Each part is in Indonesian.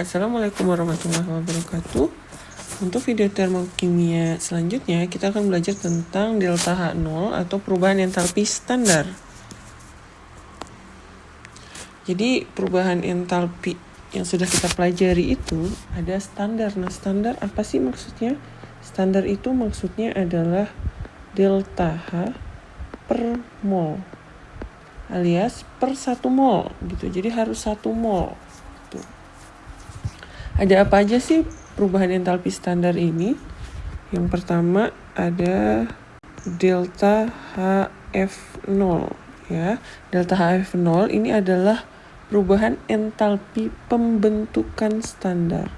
Assalamualaikum warahmatullahi wabarakatuh. Untuk video termokimia selanjutnya, kita akan belajar tentang delta H0 atau perubahan entalpi standar. Jadi, perubahan entalpi yang sudah kita pelajari itu ada standar. Nah, standar apa sih maksudnya? Standar itu maksudnya adalah delta H per mol, alias per 1 mol gitu. Jadi harus 1 mol. Tuh. Ada apa aja sih perubahan entalpi standar ini? Yang pertama ada delta HF0 ya. Delta HF0 ini adalah perubahan entalpi pembentukan standar.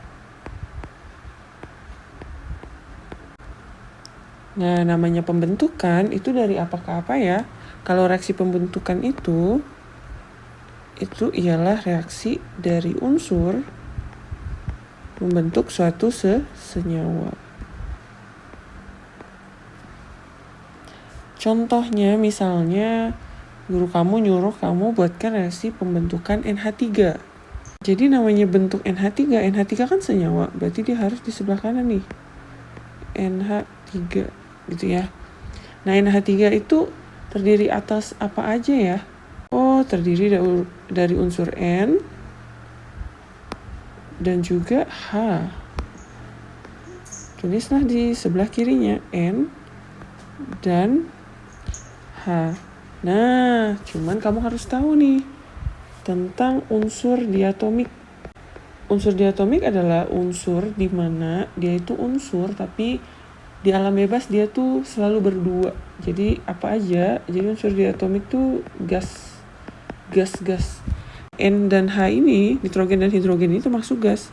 Nah, namanya pembentukan itu dari apa ke apa ya? Kalau reaksi pembentukan itu ialah reaksi dari unsur membentuk suatu senyawa. Contohnya misalnya guru kamu nyuruh kamu buatkan reaksi pembentukan NH3. Jadi namanya bentuk NH3, NH3 kan senyawa, berarti dia harus di sebelah kanan nih. NH3 gitu ya. Nah, NH3 itu terdiri atas apa aja ya? Oh, terdiri dari unsur N dan juga H. Tulislah di sebelah kirinya N dan H. Nah, cuman kamu harus tahu nih tentang unsur diatomik. Unsur diatomik adalah unsur di mana dia itu unsur tapi di alam bebas dia tuh selalu berdua. Jadi apa aja? Jadi unsur diatomik tuh gas. N dan H ini, nitrogen dan hidrogen ini termasuk gas.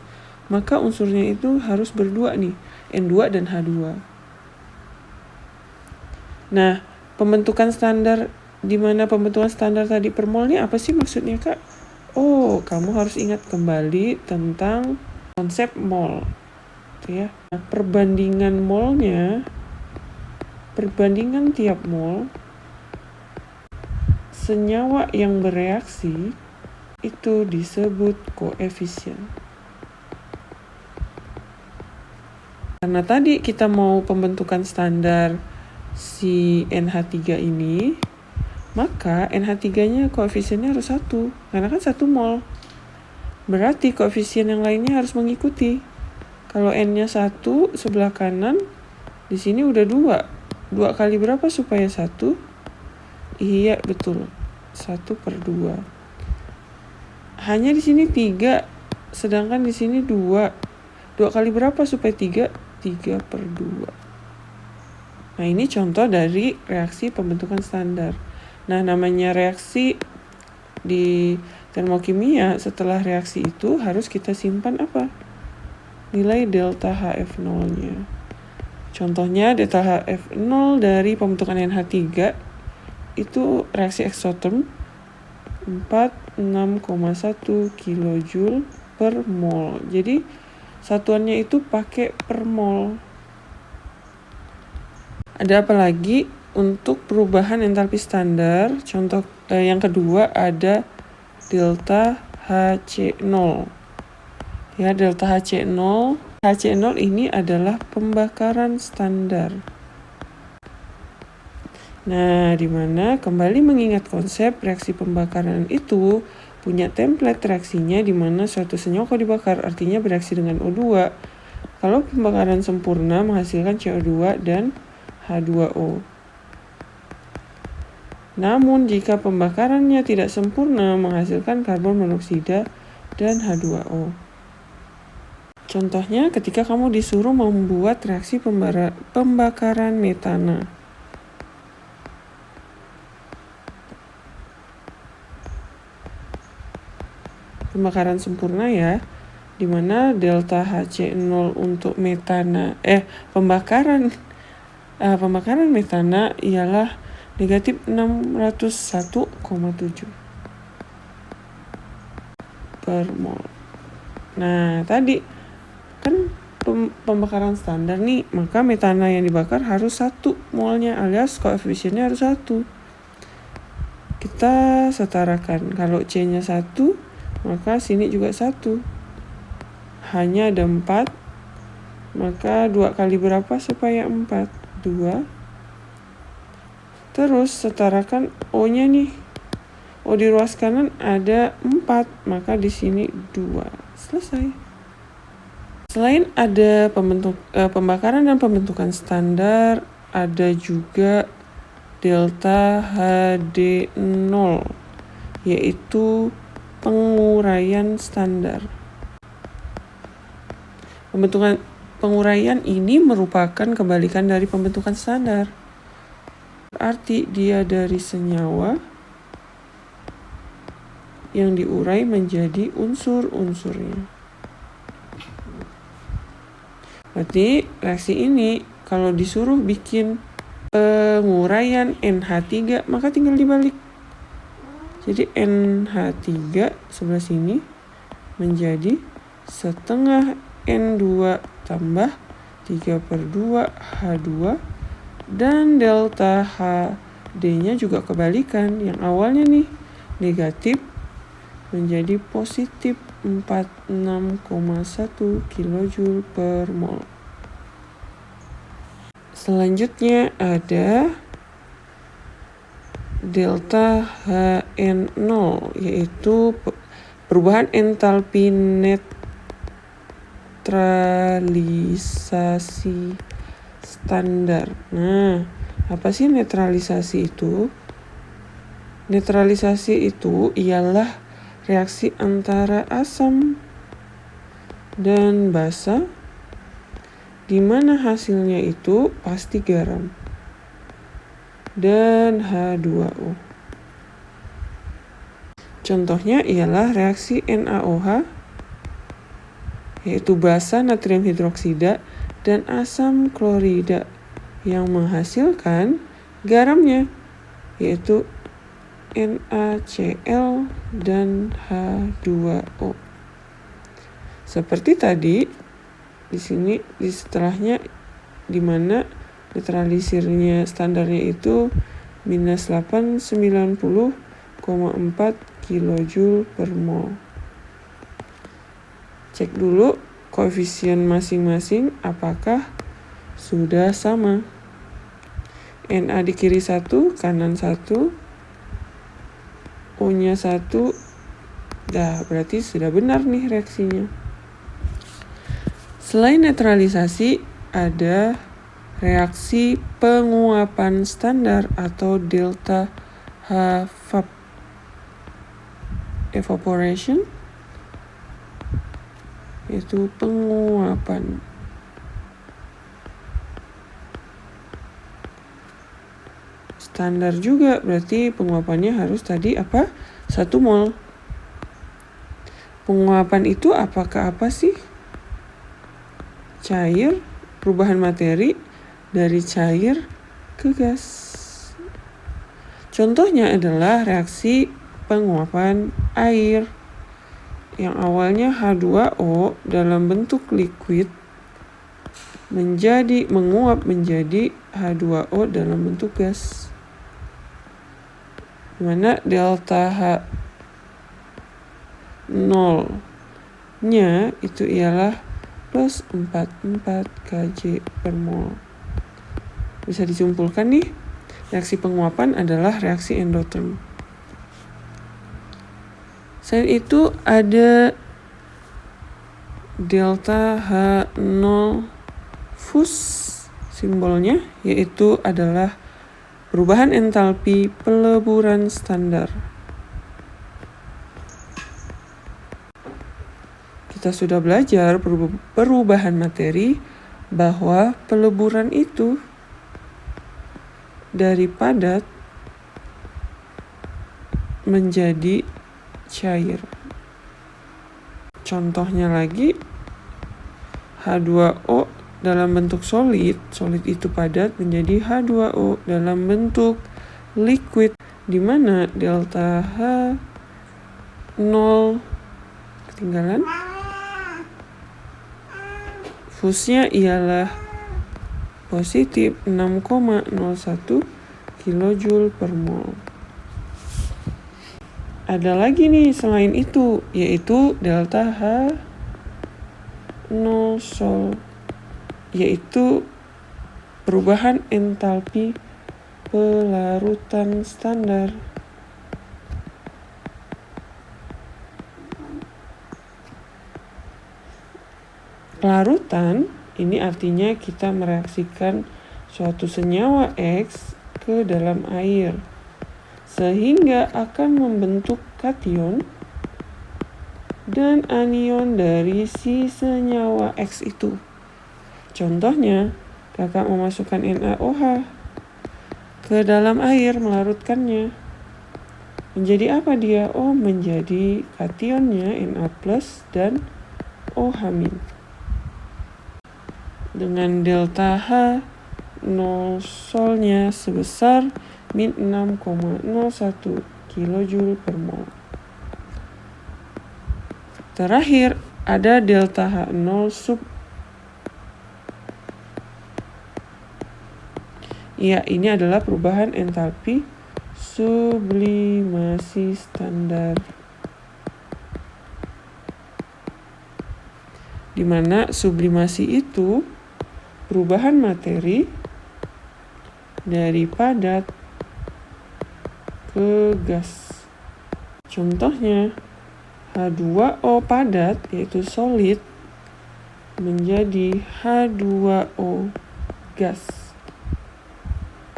Maka unsurnya itu harus berdua nih, N2 dan H2. Nah, pembentukan standar, di mana pembentukan standar tadi per mol ini apa sih maksudnya, Kak? Oh, kamu harus ingat kembali tentang konsep mol. Gitu ya. Nah, perbandingan molnya, perbandingan tiap mol senyawa yang bereaksi itu disebut koefisien. Karena tadi kita mau pembentukan standar si NH3 ini, maka NH3-nya koefisiennya harus 1, karena kan 1 mol. Berarti koefisien yang lainnya harus mengikuti. Kalau N-nya 1 sebelah kanan, di sini udah 2. 2 kali berapa supaya 1? Iya, betul. 1/2. Hanya di sini 3, sedangkan di sini 2. 2 kali berapa supaya 3? 3/2. Nah, ini contoh dari reaksi pembentukan standar. Nah, namanya reaksi di termokimia, setelah reaksi itu harus kita simpan apa? Nilai delta HF0-nya. Contohnya delta HF0 dari pembentukan NH3 itu reaksi eksoterm 46,1 kJ per mol. Jadi satuannya itu pakai per mol. Ada apa lagi untuk perubahan entalpi standar? Contoh yang kedua ada delta HC0. Ya, delta HC0. HC0 ini adalah pembakaran standar. Nah, di mana kembali mengingat konsep reaksi pembakaran itu punya template reaksinya di mana suatu senyawa kalau dibakar artinya bereaksi dengan O2. Kalau pembakaran sempurna menghasilkan CO2 dan H2O. Namun jika pembakarannya tidak sempurna menghasilkan karbon monoksida dan H2O. Contohnya ketika kamu disuruh membuat reaksi pembakaran metana. Pembakaran sempurna ya, dimana delta HC0 untuk metana pembakaran metana ialah negatif 601,7 per mol. Nah, tadi kan pembakaran standar nih, maka metana yang dibakar harus 1 molnya alias koefisiennya harus 1. Kita setarakan, kalau C-nya 1 maka sini juga 1. H-nya ada 4. Maka 2 kali berapa supaya 4? 2. Terus setarakan O-nya nih. O di ruas kanan ada 4, maka di sini 2. Selesai. Selain ada pembakaran dan pembentukan standar, ada juga delta HD0, yaitu penguraian standar. Penguraian ini merupakan kebalikan dari pembentukan standar. Berarti dia dari senyawa yang diurai menjadi unsur-unsurnya. Berarti reaksi ini kalau disuruh bikin penguraian NH3, maka tinggal dibalik. Jadi NH3 sebelah sini menjadi setengah N2 tambah 3/2 H2, dan delta HD-nya juga kebalikan. Yang awalnya nih negatif menjadi positif 46,1 kJ per mol. Selanjutnya ada delta HN0, yaitu perubahan entalpi netralisasi standar. Nah, apa sih netralisasi itu? Netralisasi itu ialah reaksi antara asam dan basa, di mana hasilnya itu pasti garam dan H2O. Contohnya ialah reaksi NaOH, yaitu basa natrium hidroksida dan asam klorida, yang menghasilkan garamnya, yaitu NaCl dan H2O. Seperti tadi, di sini di setelahnya, di mana netralisirnya standarnya itu minus 890,4 kJ per mol. Cek dulu koefisien masing-masing apakah sudah sama. Na di kiri 1, kanan 1, O-nya 1, berarti sudah benar nih reaksinya. Selain netralisasi, ada reaksi penguapan standar atau delta HVAP, evaporation, yaitu penguapan. Standar juga, berarti penguapannya harus tadi apa? 1 mol. Penguapan itu apakah apa sih? Cair, perubahan materi dari cair ke gas. Contohnya adalah reaksi penguapan air, yang awalnya H2O dalam bentuk liquid menguap menjadi H2O dalam bentuk gas, dimana delta H0-nya itu ialah plus 44 kJ per mol. Bisa disimpulkan nih, reaksi penguapan adalah reaksi endoterm. Selain itu ada delta H0 fus, simbolnya, yaitu adalah perubahan entalpi peleburan standar. Kita sudah belajar perubahan materi, bahwa peleburan itu dari padat menjadi cair. Contohnya lagi, H2O dalam bentuk solid itu padat menjadi H2O dalam bentuk liquid, di mana delta H0 ketinggalan, fusnya ialah positif 6,01 kJ per mol. Ada lagi nih selain itu, yaitu delta 0 Sol, yaitu perubahan entalpi pelarutan standar. Pelarutan ini artinya kita mereaksikan suatu senyawa X ke dalam air sehingga akan membentuk kation dan anion dari si senyawa X itu. Contohnya, kakak memasukkan NaOH ke dalam air melarutkannya. Menjadi apa dia? Oh, menjadi kationnya Na+ dan OH-. Dengan delta H 0 Solnya sebesar min 6,01 kJ per mol. Terakhir ada delta H0 sub. Ya, ini adalah perubahan entalpi sublimasi standar, di mana sublimasi itu perubahan materi dari padat ke gas. Contohnya, H2O padat yaitu solid menjadi H2O gas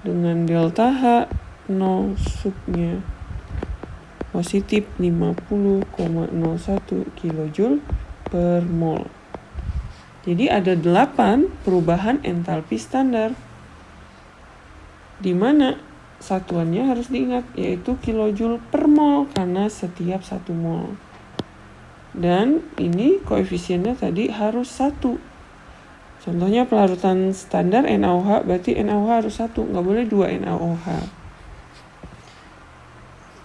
dengan delta H 0 subnya positif 50,01 kJ per mol. Jadi ada 8 perubahan entalpi standar, di mana satuannya harus diingat yaitu kilojoule per mol karena setiap 1 mol. Dan ini koefisiennya tadi harus 1. Contohnya pelarutan standar NaOH, berarti NaOH harus 1, nggak boleh 2 NaOH.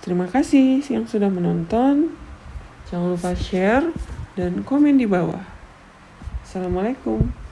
Terima kasih yang sudah menonton. Jangan lupa share dan komen di bawah. Assalamualaikum.